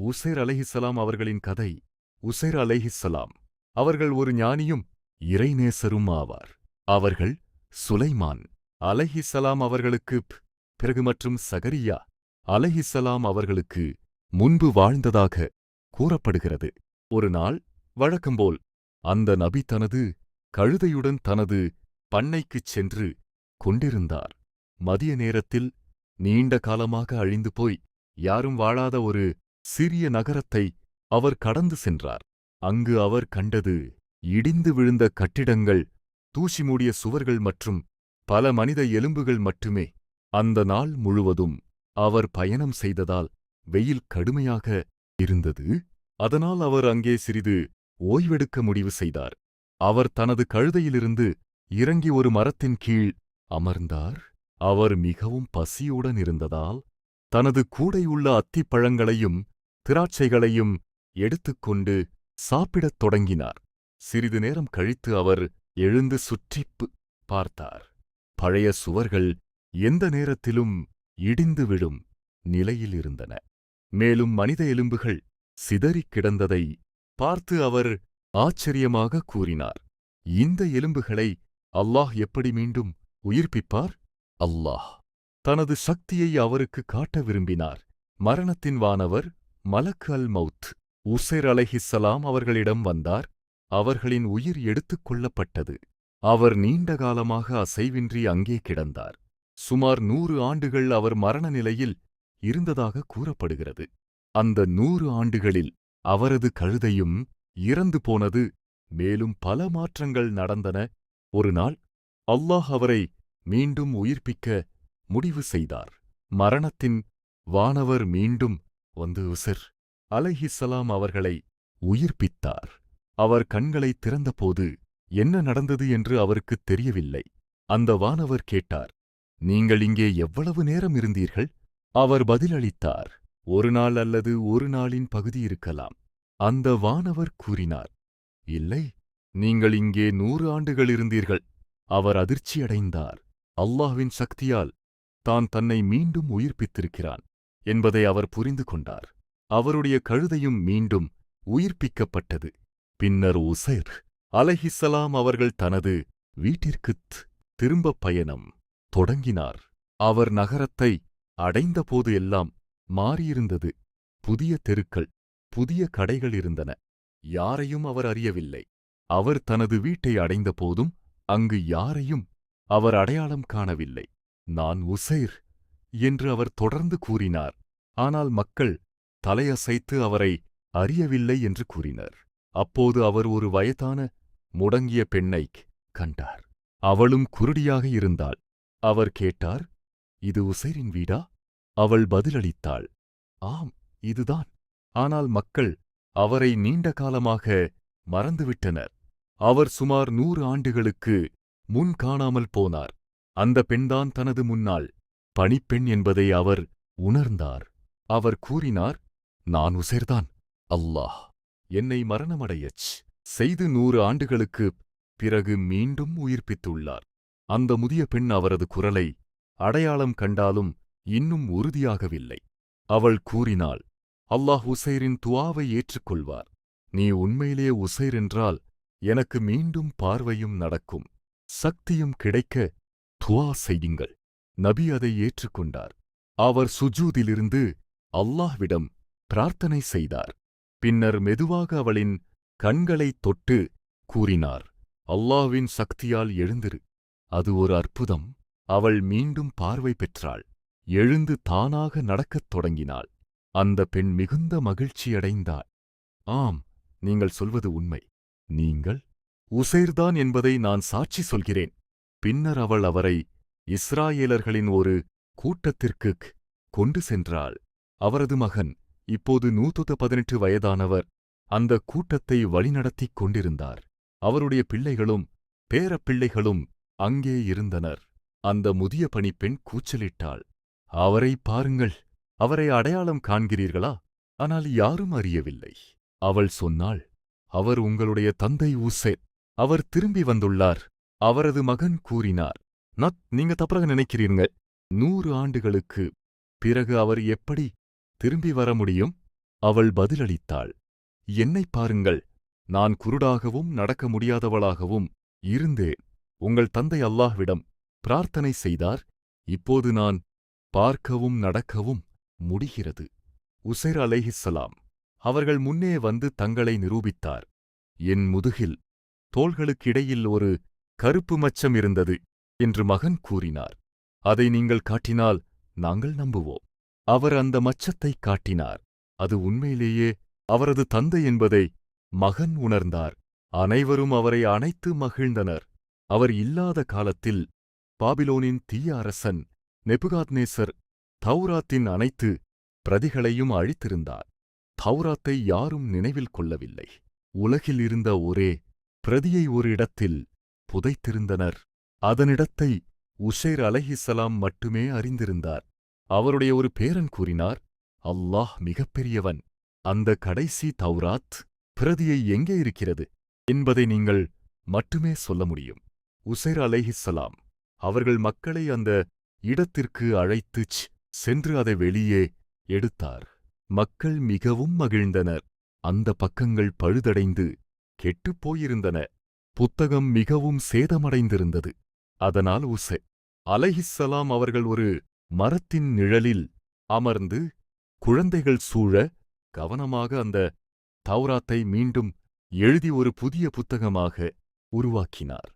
உசைர் அலைஹிஸ்ஸலாம் அவர்களின் கதை. உசைர் அலைஹிஸ்ஸலாம் அவர்கள் ஒரு ஞானியும் இறைநேசரும் ஆவார். அவர்கள் சுலைமான் அலைஹிஸ்ஸலாம் அவர்களுக்குப் பிறகு மற்றும் சகரியா அலைஹிஸ்ஸலாம் அவர்களுக்கு முன்பு வாழ்ந்ததாக கூறப்படுகிறது. ஒரு நாள் வழக்கம்போல் அந்த நபி தனது கழுதையுடன் தனது பண்ணைக்குச் சென்று கொண்டிருந்தார். மதிய நேரத்தில் நீண்ட காலமாக அழிந்து போய் யாரும் வாழாத ஒரு சிறிய நகரத்தை அவர் கடந்து சென்றார். அங்கு அவர் கண்டது இடிந்து விழுந்த கட்டிடங்கள், தூசி மூடிய சுவர்கள் மற்றும் பல மனித எலும்புகள் மட்டுமே. அந்த நாள் முழுவதும் அவர் பயணம் செய்ததால் வெயில் கடுமையாக இருந்தது. அதனால் அவர் அங்கே சிறிது ஓய்வெடுக்க முடிவு செய்தார். அவர் தனது கழுதையிலிருந்து இறங்கி ஒரு மரத்தின் கீழ் அமர்ந்தார். அவர் மிகவும் பசியுடன் இருந்ததால் தனது கூடையுள்ள அத்திப்பழங்களையும் திராட்சைகளையும் எடுத்துக்கொண்டு சாப்பிடத் தொடங்கினார். சிறிது நேரம் கழித்து அவர் எழுந்து சுற்றிப் பார்த்தார். பழைய சுவர்கள் எந்த நேரத்திலும் இடிந்து விழும் நிலையில் இருந்தன. மேலும் மனித எலும்புகள் சிதறிக் கிடந்ததை பார்த்து அவர் ஆச்சரியமாக கூறினார், இந்த எலும்புகளை அல்லாஹ் எப்படி மீண்டும் உயிர்ப்பிப்பார்? அல்லாஹ் தனது சக்தியை அவருக்கு காட்ட விரும்பினார். மரணத்தின் வானவர் மலக் அல் மௌத் உசைர் அலைஹிஸ்ஸலாம் அவர்களிடம் வந்தார். அவர்களின் உயிர் எடுத்துக் கொள்ளப்பட்டது. அவர் நீண்ட காலமாக அசைவின்றி அங்கே கிடந்தார். சுமார் 100 ஆண்டுகள் அவர் மரண நிலையில் இருந்ததாக கூறப்படுகிறது. அந்த 100 ஆண்டுகளில் அவரது கழுதையும் இறந்து போனது. மேலும் பல மாற்றங்கள் நடந்தன. ஒரு நாள் அல்லாஹ் அவரை மீண்டும் உயிர்ப்பிக்க முடிவு செய்தார். மரணத்தின் வானவர் மீண்டும் வந்து உசைர் அலைஹிஸ்ஸலாம் அவர்களை உயிர்ப்பித்தார். அவர் கண்களை திறந்தபோது என்ன நடந்தது என்று அவருக்குத் தெரியவில்லை. அந்த வானவர் கேட்டார், நீங்கள் இங்கே எவ்வளவு நேரம் இருந்தீர்கள்? அவர் பதிலளித்தார், ஒரு நாள் அல்லது ஒரு நாளின் பகுதி இருக்கலாம். அந்த வானவர் கூறினார், இல்லை, நீங்கள் இங்கே 100 ஆண்டுகள் இருந்தீர்கள். அவர் அதிர்ச்சியடைந்தார். அல்லாஹ்வின் சக்தியால் தான் தன்னை மீண்டும் உயிர்ப்பித்திருக்கிறான் என்பதை அவர் புரிந்து கொண்டார். அவருடைய கழுதையும் மீண்டும் உயிர்ப்பிக்கப்பட்டது. பின்னர் உசைர் அலைஹிஸ்ஸலாம் அவர்கள் தனது வீட்டிற்குத் திரும்பப் பயணம் தொடங்கினார். அவர் நகரத்தை அடைந்தபோது எல்லாம் மாறியிருந்தது. புதிய தெருக்கள், புதிய கடைகள் இருந்தன. யாரையும் அவர் அறியவில்லை. அவர் தனது வீட்டை அடைந்தபோதும் அங்கு யாரையும் அவர் அடையாளம் காணவில்லை. நான் உசைர் என்று அவர் தொடர்ந்து கூறினார். ஆனால் மக்கள் தலையசைத்து அவரை அறியவில்லை என்று கூறினர். அப்போது அவர் ஒரு வயதான முடங்கிய பெண்ணைக் கண்டார். அவளும் குருடியாக இருந்தாள். அவர் கேட்டார், இது உசைரின் வீடா? அவள் பதிலளித்தாள், ஆம், இதுதான். ஆனால் மக்கள் அவரை நீண்ட காலமாக மறந்துவிட்டனர். அவர் சுமார் 100 ஆண்டுகளுக்கு முன் காணாமல் போனார். அந்த பெண்தான் தனது முன்னாள் பணிப்பெண் என்பதை அவர் உணர்ந்தார். அவர் கூறினார், நான் உசைர்தான். அல்லாஹ் என்னை மரணமடையச் செய்து 100 ஆண்டுகளுக்குப் பிறகு மீண்டும் உயிர்ப்பித்துள்ளார். அந்த முதிய பெண் அவரது குரலை அடையாளம் கண்டாலும் இன்னும் உறுதியாகவில்லை. அவள் கூறினாள், அல்லாஹ் உசைரின் துஆவை ஏற்றுக்கொள்வார். நீ உண்மையிலே உசைர் என்றால் எனக்கு மீண்டும் பார்வையும் நடக்கும், சக்தியும் கிடைக்க துஆ செய்யுங்கள். நபி அதை ஏற்றுக்கொண்டார். அவர் சுஜூதிலிருந்து அல்லாஹ்விடம் பிரார்த்தனை செய்தார். பின்னர் மெதுவாக அவளின் கண்களைத் தொட்டு கூறினார், அல்லாஹ்வின் சக்தியால் எழுந்திரு. அது ஒரு அற்புதம். அவள் மீண்டும் பார்வை பெற்றாள். எழுந்து தானாக நடக்கத் தொடங்கினாள். அந்த பெண் மிகுந்த மகிழ்ச்சியடைந்தாள். ஆம், நீங்கள் சொல்வது உண்மை. நீங்கள் உசைர்தான் என்பதை நான் சாட்சி சொல்கிறேன். பின்னர் அவள் அவரை இஸ்ராயேலர்களின் ஒரு கூட்டத்திற்குக் கொண்டு சென்றாள். அவரது மகன், இப்போது 118 வயதானவர், அந்த கூட்டத்தை வழிநடத்திக் கொண்டிருந்தார். அவருடைய பிள்ளைகளும் பேரப்பிள்ளைகளும் அங்கே இருந்தனர். அந்த முதிய பணிப்பெண் கூச்சலிட்டாள், அவரை பாருங்கள், அவரை அடையாளம் காண்கிறீர்களா? ஆனால் யாரும் அறியவில்லை. அவள் சொன்னாள், அவர் உங்களுடைய தந்தை உசைர். அவர் திரும்பி வந்துள்ளார். அவரது மகன் கூறினார், நீங்க தப்பாக நினைக்கிறீங்க. 100 ஆண்டுகளுக்கு பிறகு அவர் எப்படி திரும்பி வர முடியும்? அவள் பதிலளித்தாள், என்னைப் பாருங்கள், நான் குருடாகவும் நடக்க முடியாதவளாகவும் இருந்தேன். உங்கள் தந்தை அல்லாஹ்விடம் பிரார்த்தனை செய்தார். இப்போது நான் பார்க்கவும் நடக்கவும் முடிகிறது. உசைர் அலைஹிஸ்ஸலாம் அவர்கள் முன்னே வந்து தங்களை நிரூபித்தார். என் முதுகில் தோள்களுக்கிடையில் ஒரு கருப்பு மச்சம் இருந்தது என்று மகன் கூறினார். அதை நீங்கள் காட்டினால் நாங்கள் நம்புவோம். அவர் அந்த மச்சத்தைக் காட்டினார். அது உண்மையிலேயே அவரது தந்தை என்பதை மகன் உணர்ந்தார். அனைவரும் அவரை அணைத்து மகிழ்ந்தனர். அவர் இல்லாத காலத்தில் பாபிலோனின் தீய அரசன் நெபுகாத்நேசர் தௌராத்தின் அனைத்து பிரதிகளையும் அழித்திருந்தார். தௌராத்தை யாரும் நினைவில் கொள்ளவில்லை. உலகில் இருந்த ஒரே பிரதியை ஒரு இடத்தில் புதைத்திருந்தனர். அதனிடத்தை உசைர் அலைஹிஸ்ஸலாம் மட்டுமே அறிந்திருந்தார். அவருடைய ஒரு பேரன் கூறினார், அல்லாஹ் மிகப்பெரியவன். அந்த கடைசி தௌராத் பிரதியை எங்கே இருக்கிறது என்பதை நீங்கள் மட்டுமே சொல்ல முடியும். உசைர் அலைஹிஸ்ஸலாம் அவர்கள் மக்களை அந்த இடத்திற்கு அழைத்துச் சென்று அதை வெளியே எடுத்தார். மக்கள் மிகவும் மகிழ்ந்தனர். அந்த பக்கங்கள் பழுதடைந்து கெட்டுப் போயிருந்தன. புத்தகம் மிகவும் சேதமடைந்திருந்தது. அதனால் உசைர் அலைஹிஸ்ஸலாம் அவர்கள் ஒரு மரத்தின் நிழலில் அமர்ந்து குழந்தைகள் சூழ கவனமாக அந்த தௌராத்தை மீண்டும் எழுதி ஒரு புதிய புத்தகமாக உருவாக்கினார்.